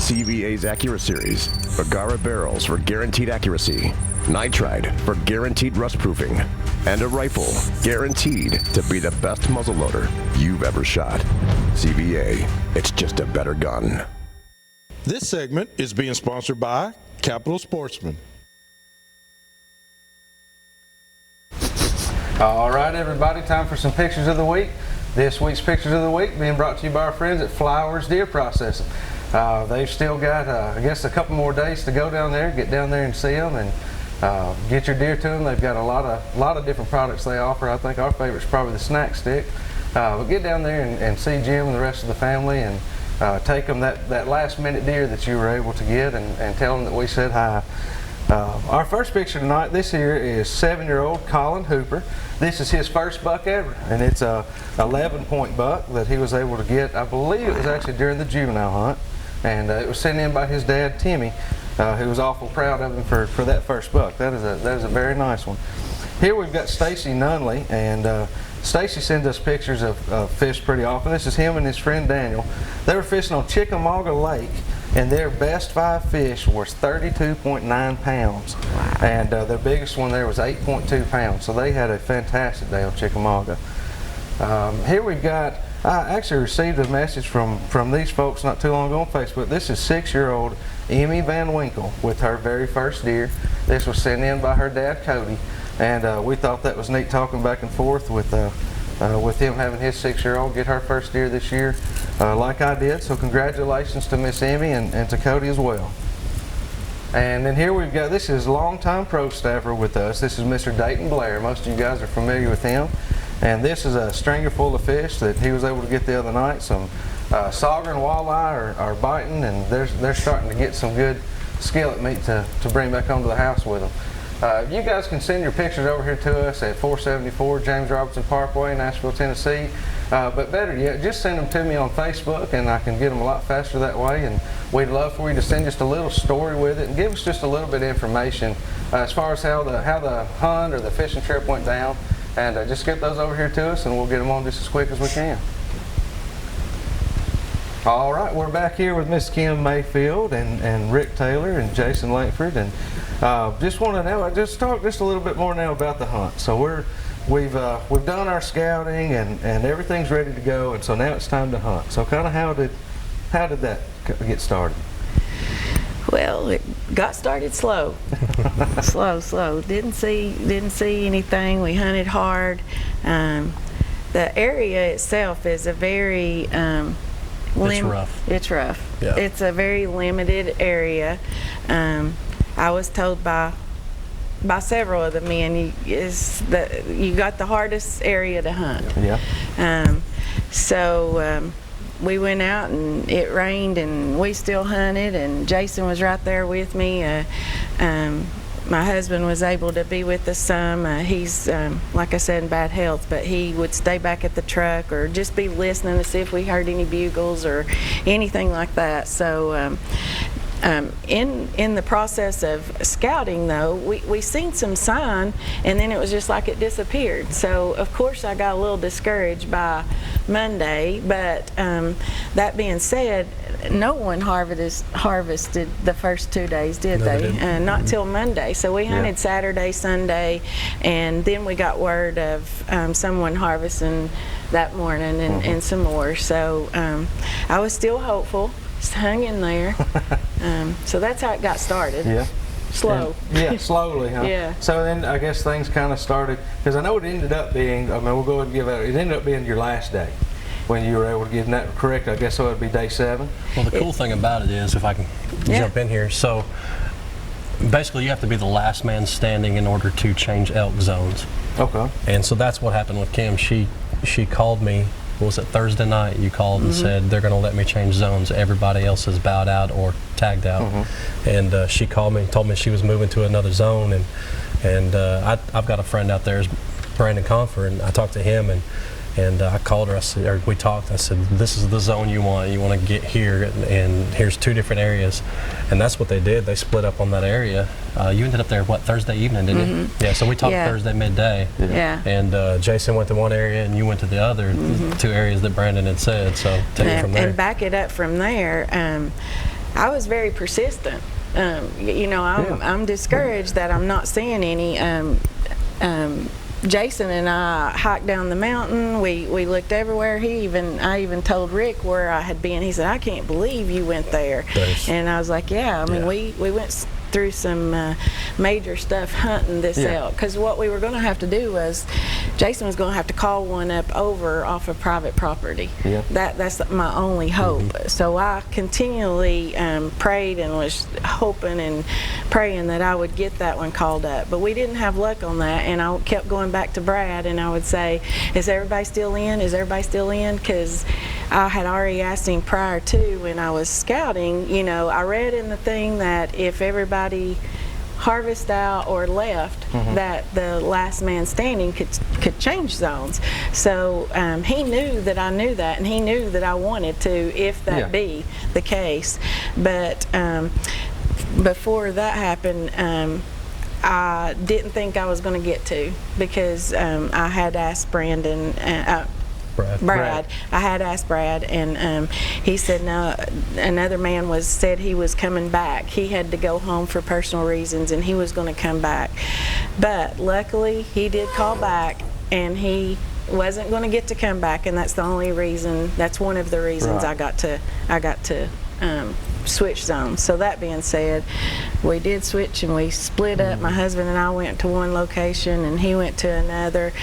CVA's Accura Series, Bergara barrels for guaranteed accuracy, nitride for guaranteed rust proofing, and a rifle guaranteed to be the best muzzleloader you've ever shot. CVA, it's just a better gun. This segment is being sponsored by Capital Sportsman. All right, everybody, time for some pictures of the week. This week's pictures of the week being brought to you by our friends at Flowers Deer Processing. They've still got, I guess, a couple more days to go down there, get down there and see them, and get your deer to them. They've got a lot of different products they offer. I think our favorite is probably the snack stick. But get down there and see Jim and the rest of the family, and take them that last minute deer that you were able to get, and tell them that we said hi. Our first picture tonight, this here is 7-year-old Colin Hooper. This is his first buck ever, and it's a 11-point buck that he was able to get. I believe it was actually during the juvenile hunt, and it was sent in by his dad, Timmy, who was awful proud of him for that first buck. That is a very nice one. Here we've got Stacy Nunley, and Stacy sends us pictures of fish pretty often. This is him and his friend Daniel. They were fishing on Chickamauga Lake, and their best 5 fish was 32.9 pounds. Wow. And their biggest one there was 8.2 pounds. So they had a fantastic day on Chickamauga. Here we've got, I actually received a message from these folks not too long ago on Facebook. This is 6-year-old Emmy Van Winkle with her very first deer. This was sent in by her dad, Cody. And we thought that was neat, talking back and forth with him having his 6-year-old get her first deer this year, like I did. So congratulations to Miss Emmy and to Cody as well. And then here we've got, this is longtime pro staffer with us. This is Mr. Dayton Blair. Most of you guys are familiar with him. And this is a stringer full of fish that he was able to get the other night. Some sauger and walleye are biting, and they're starting to get some good skillet meat to bring back home to the house with them. You guys can send your pictures over here to us at 474 James Robertson Parkway, Nashville, Tennessee. But better yet, just send them to me on Facebook, and I can get them a lot faster that way. And we'd love for you to send just a little story with it and give us just a little bit of information as far as how the hunt or the fishing trip went down. And just get those over here to us, and we'll get them on just as quick as we can. All right, we're back here with Miss Kim Mayfield and Rick Taylor and Jason Langford, and just want to know, just talk just a little bit more now about the hunt. So we've done our scouting and everything's ready to go, and so now it's time to hunt. So kind of how did that get started? Well, it got started slow, slow. Didn't see anything. We hunted hard. The area itself is a very it's rough. It's rough. Yeah. It's a very limited area. I was told by several of the men, you got the hardest area to hunt. Yeah. So we went out, and it rained, and we still hunted, and Jason was right there with me. My husband was able to be with us some. He's, like I said, in bad health, but he would stay back at the truck or just be listening to see if we heard any bugles or anything like that. So in the process of scouting, though, we seen some sign, and then it was just like it disappeared. So of course I got a little discouraged by Monday, but that being said, no one harvested the first 2 days, did they? Not till Monday. So we hunted Saturday, Sunday, and then we got word of someone harvesting that morning and some more. So I was still hopeful. Hung in there. So that's how it got started. Yeah. Slow. Slowly, huh? Yeah. So then I guess things kind of started, because I know it ended up being, we'll go ahead and give out, it ended up being your last day when you were able to get that correct. I guess so it'd be day 7. Well, the cool thing about it is, if I can jump in here, so basically you have to be the last man standing in order to change elk zones. Okay. And so that's what happened with Kim. She called me, what was it, Thursday night? You called and said they're going to let me change zones. Everybody else is bowed out or tagged out. And she called me and told me she was moving to another zone. And I've got a friend out there, Brandon Confer, and I talked to him, and I called her. We talked. I said, "This is the zone you want. You want to get here, and here's 2 different areas." And that's what they did. They split up on that area. You ended up there, what, Thursday evening, didn't you? Yeah. So we talked Thursday midday. Yeah. And Jason went to one area, and you went to the other 2 areas that Brandon had said. So take it from there. And back it up from there. I was very persistent. I'm discouraged that I'm not seeing any. Jason and I hiked down the mountain. We looked everywhere. I even told Rick where I had been. He said, "I can't believe you went there." And I was like, "Yeah." We went through some major stuff hunting this elk, because what we were going to have to do was Jason was going to have to call one up over off of private property. That's my only hope. So I continually prayed and was hoping and praying that I would get that one called up, but we didn't have luck on that. And I kept going back to Brad and I would say, "Is everybody still in? Is everybody still in?" Because I had already asked him prior to, when I was scouting, I read in the thing that if everybody harvest out or left, that the last man standing could change zones. So he knew that I knew that, and he knew that I wanted to, if that be the case. But before that happened, I didn't think I was going to get to, because I had asked Brad. I had asked Brad, and he said no. Another man said he was coming back. He had to go home for personal reasons, and he was going to come back. But luckily, he did call back, and he wasn't going to get to come back, and that's the only reason. That's one of the reasons I got to switch zones. So that being said, we did switch and we split up. My husband and I went to one location, and he went to another.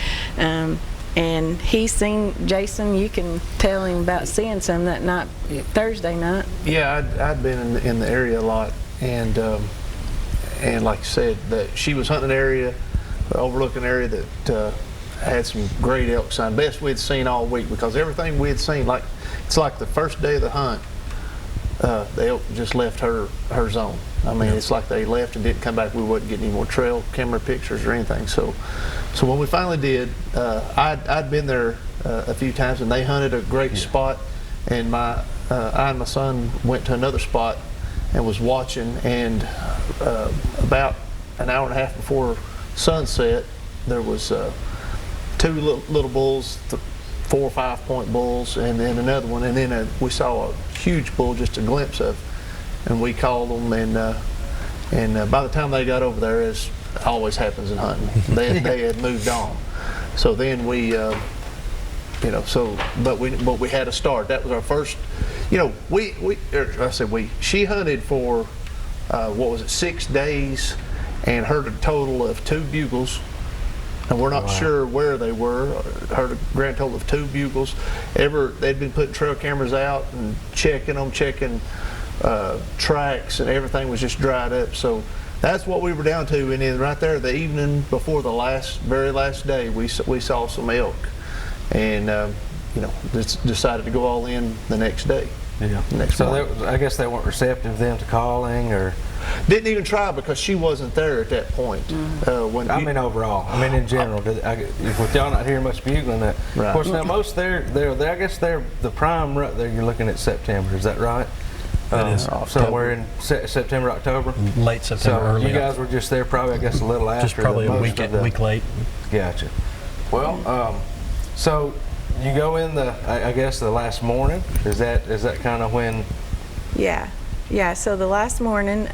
And he seen Jason. You can tell him about seeing some that night, Thursday night. Yeah, I'd been in the area a lot, and like you said, that she was hunting an area, overlooking area that had some great elk sign, best we'd seen all week, because everything we had seen, it's like the first day of the hunt, the elk just left her zone. I mean, it's like they left and didn't come back. We wasn't getting any more trail camera pictures or anything. So when we finally did, I'd been there a few times, and they hunted a great spot. And I and my son went to another spot and was watching. And about an hour and a half before sunset, there was two little bulls, 4 or 5 point bulls, and then another one. And then we saw a huge bull, just a glimpse of. And we called them, and by the time they got over there, as always happens in hunting, they had moved on. So then we, but we had a start. That was our first. She hunted for 6 days, and heard a total of 2 bugles. And we're not sure where they were. Heard a grand total of 2 bugles. They'd been putting trail cameras out and checking tracks, and everything was just dried up. So that's what we were down to. And then right there, the evening before the very last day, we saw some elk, and decided to go all in the next day. I guess they weren't receptive then to calling, or didn't even try, because she wasn't there at that point. Overall, in general, with y'all not hearing much bugling, that. Right. Of course, now most I guess they're the prime rut there. You're looking at September, is that right? That is somewhere in September, October, late September. So you guys were just there probably, I guess, a little after. Just probably a week late. Gotcha. Well, so you go in I guess the last morning. Is that kind of when? Yeah. So the last morning.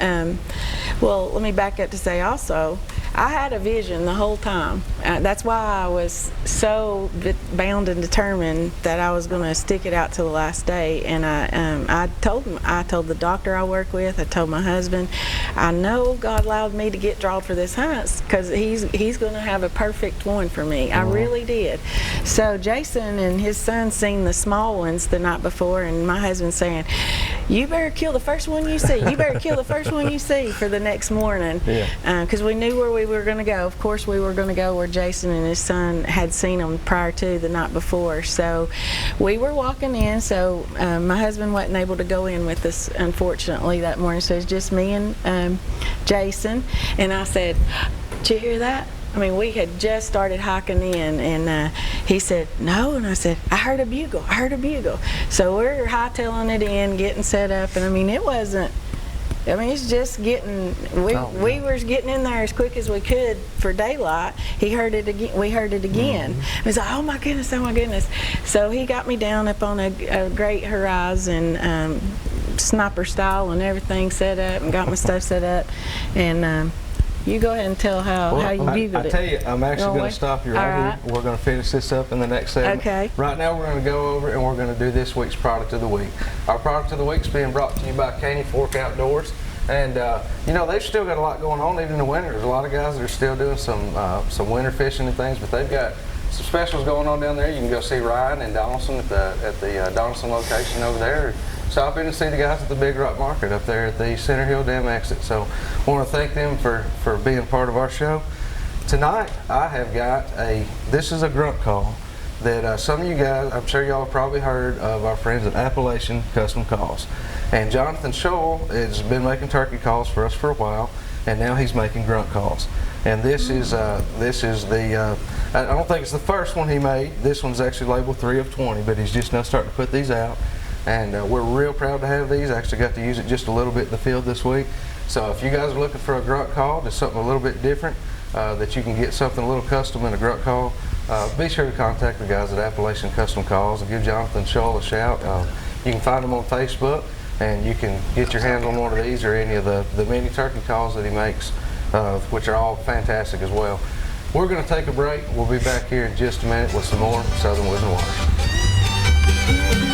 Well, let me back up to say also, I had a vision the whole time. That's why I was so bound and determined that I was going to stick it out to the last day. And I told the doctor I work with, I told my husband, I know God allowed me to get drawn for this hunt, because he's going to have a perfect one for me. I really did. So Jason and his son seen the small ones the night before, and my husband saying, "You better kill the first one you see. You better kill the first one you see for the next morning." Because we knew where we were going to go. Of course, we were going to go where Jason and his son had seen them prior to the night before. So we were walking in. So my husband wasn't able to go in with us, unfortunately, that morning. So it's just me and Jason. And I said, "Did you hear that?" We had just started hiking in, and he said, "No," and I said, I heard a bugle. So we're hightailing it in, getting set up, and it wasn't, it's just getting, we were getting in there as quick as we could for daylight. He heard it again, we heard it again. He was like, oh my goodness. So he got me down up on a great horizon, sniper style and everything set up, and got my stuff set up. And you go ahead and tell how you bugled it. I tell you, I'm actually going to stop you right here. We're going to finish this up in the next segment. Okay. Right now, we're going to go over and we're going to do this week's product of the week. Our product of the week is being brought to you by Caney Fork Outdoors. And you know, they've still got a lot going on even in the winter. There's a lot of guys that are still doing some winter fishing and things, but they've got some specials going on down there. You can go see Ryan and Donaldson at the Donaldson location over there. Stop in and see the guys at the Big Rock Market up there at the Center Hill Dam exit. So I want to thank them for being part of our show. Tonight I have got this is a grunt call that some of you guys, I'm sure y'all have probably heard of our friends at Appalachian Custom Calls. And Jonathan Scholl has been making turkey calls for us for a while, and now he's making grunt calls. And this is the, I don't think it's the first one he made. This one's actually labeled 3 of 20, but he's just now starting to put these out. And we're real proud to have these. I actually got to use it just a little bit in the field this week. So if you guys are looking for a grunt call, just something a little bit different, that you can get something a little custom in a grunt call, be sure to contact the guys at Appalachian Custom Calls and give Jonathan Scholl a shout. You can find him on Facebook, and you can get your hands on one of these or any of the mini turkey calls that he makes, which are all fantastic as well. We're going to take a break. We'll be back here in just a minute with some more Southern Woods and Water.